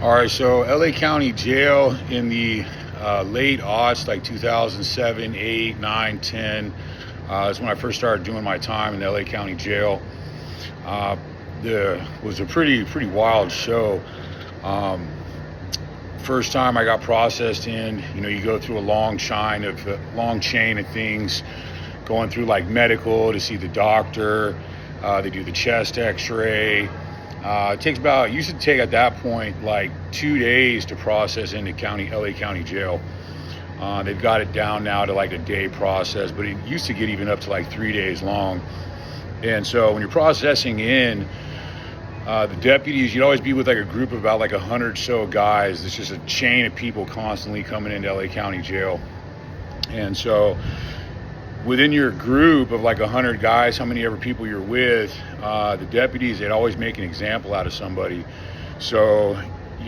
All right, so LA County Jail in the late aughts, like 2007, 8, 9, 10, is when I first started doing my time in the LA County Jail. There was a pretty wild show. First time I got processed in, you go through a long chain of things, going through like medical to see the doctor. They do the chest X-ray. It used to take at that point like 2 days to process into LA County Jail. They've got it down now to like a day process, but it used to get even up to like 3 days long. And so when you're processing in, the deputies, you'd always be with like a group of about like 100 so guys. It's just a chain of people constantly coming into LA County Jail. And so within your group of like 100 guys, how many ever people you're with, the deputies, they'd always make an example out of somebody. So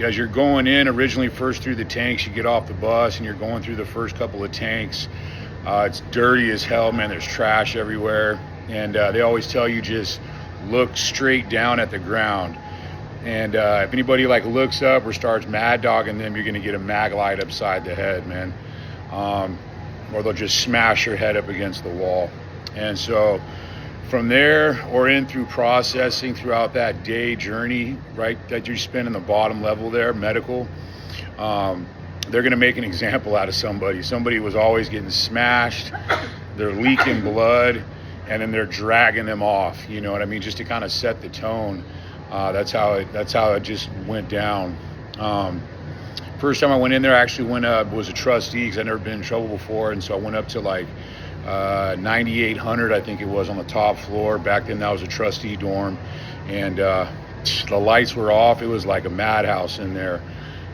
as you're going in, originally first through the tanks, you get off the bus and you're going through the first couple of tanks. It's dirty as hell, man. There's trash everywhere. And they always tell you just look straight down at the ground. And if anybody like looks up or starts mad dogging them, you're gonna get a mag light upside the head, man. Or they'll just smash your head up against the wall. And so from there or in through processing throughout that day journey, right, that you spend in the bottom level there, medical, they're gonna make an example out of somebody. Somebody was always getting smashed, they're leaking blood, and then they're dragging them off, you know what I mean? Just to kind of set the tone. That's how it just went down. First time I went in there, I actually was a trustee because I'd never been in trouble before. And so I went up to like 9,800, I think it was, on the top floor. Back then that was a trustee dorm. And the lights were off. It was like a madhouse in there.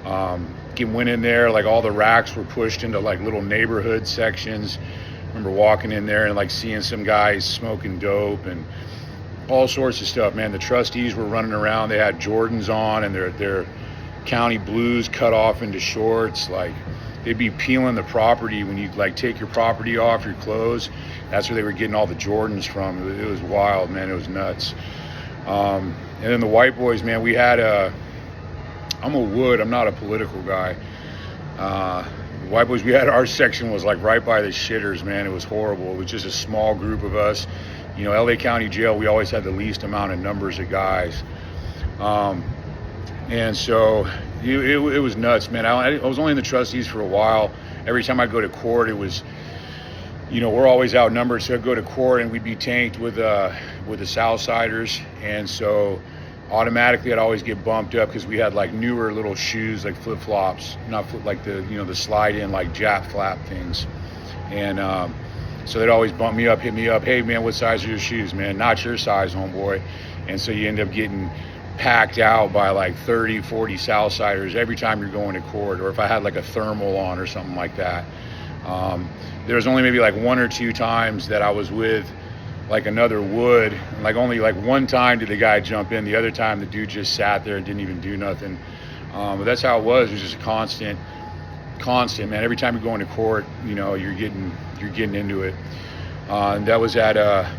Went in there, like all the racks were pushed into like little neighborhood sections. I remember walking in there and like seeing some guys smoking dope and all sorts of stuff, man. The trustees were running around. They had Jordans on and their county blues cut off into shorts. Like they'd be peeling the property when you like take your property off your clothes. That's where they were getting all the Jordans from. It was wild, man. It was nuts. And then the white boys, man, I'm a Wood. I'm not a political guy. White boys, our section was like right by the shitters, man. It was horrible. It was just a small group of us. LA County Jail, we always had the least amount of numbers of guys. And so it was nuts, man. I was only in the trustees for a while. Every time I go to court, it was, we're always outnumbered. So I'd go to court and we'd be tanked with the Southsiders. And so automatically I'd always get bumped up because we had like newer little shoes, like flip-flops, like the slide in like Jap flap things. And so they'd always bump me up, hit me up. Hey man, what size are your shoes, man? Not your size, homeboy. And so you end up getting packed out by like 30, 40 Southsiders every time you're going to court. Or if I had like a thermal on or something like that. There was only maybe like 1 or 2 times that I was with like another Wood. Like only like one time did the guy jump in. The other time the dude just sat there and didn't even do nothing. But that's how it was. It was just a constant, man. Every time you're going to court, you're getting into it. And that was at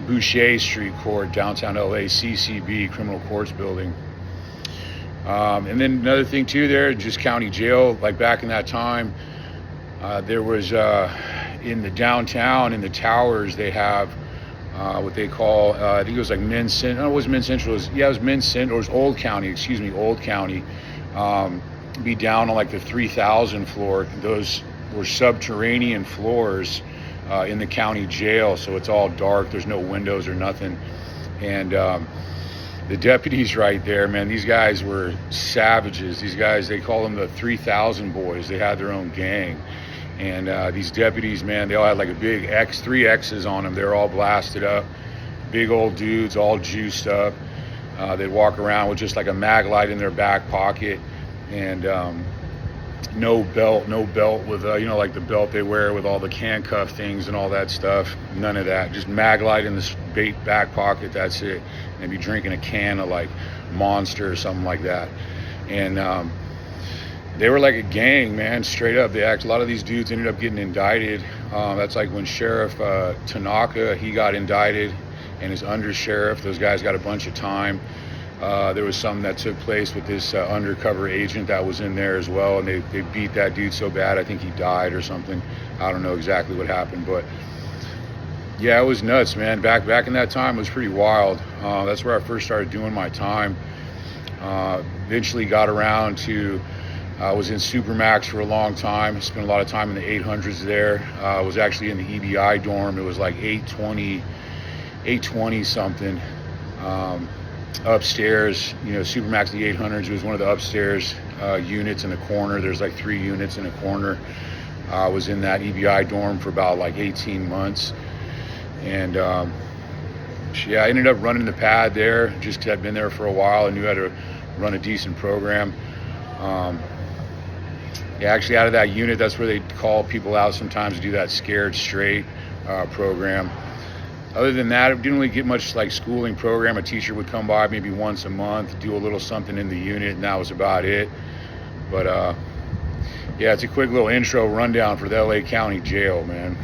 Boucher Street Court, downtown LA, CCB, Criminal Courts Building. And then another thing too there, just county jail, like back in that time, there was in the downtown, in the towers, they have what they call, I think it was like Men's Central. No, it wasn't Men's Central. It was Men's Central. It was Old County. Be down on like the 3,000 floor. Those were subterranean floors in the county jail. So it's all dark. There's no windows or nothing. And the deputies right there, man, these guys were savages. These guys, they call them the 3,000 boys. They had their own gang. And these deputies, man, they all had like a big X, 3 X's on them. They were all blasted up, big old dudes, all juiced up. They'd walk around with just like a mag light in their back pocket, and no belt with, like the belt they wear with all the handcuff things and all that stuff. None of that. Just mag light in the back pocket. That's it. And be drinking a can of like Monster or something like that. And they were like a gang, man, straight up. A lot of these dudes ended up getting indicted. That's like when Sheriff Tanaka, he got indicted, and his undersheriff, those guys got a bunch of time. There was something that took place with this undercover agent that was in there as well, and they beat that dude so bad, I think he died or something. I don't know exactly what happened, but yeah, it was nuts, man. Back in that time, it was pretty wild. That's where I first started doing my time. Eventually got around to, I was in SuperMax for a long time. Spent a lot of time in the 800s there. I was actually in the EBI dorm. It was like 820 something. Upstairs, you know, SuperMax, the 800s, it was one of the upstairs units in the corner. There's like 3 units in a corner. I was in that EBI dorm for about like 18 months. And yeah, I ended up running the pad there just 'cause I'd been there for a while. I knew how to run a decent program. Yeah, actually out of that unit, that's where they call people out sometimes to do that scared straight program. Other than that, I didn't really get much like schooling program. A teacher would come by maybe once a month, do a little something in the unit, and that was about it. But yeah, it's a quick little intro rundown for the LA County Jail, man.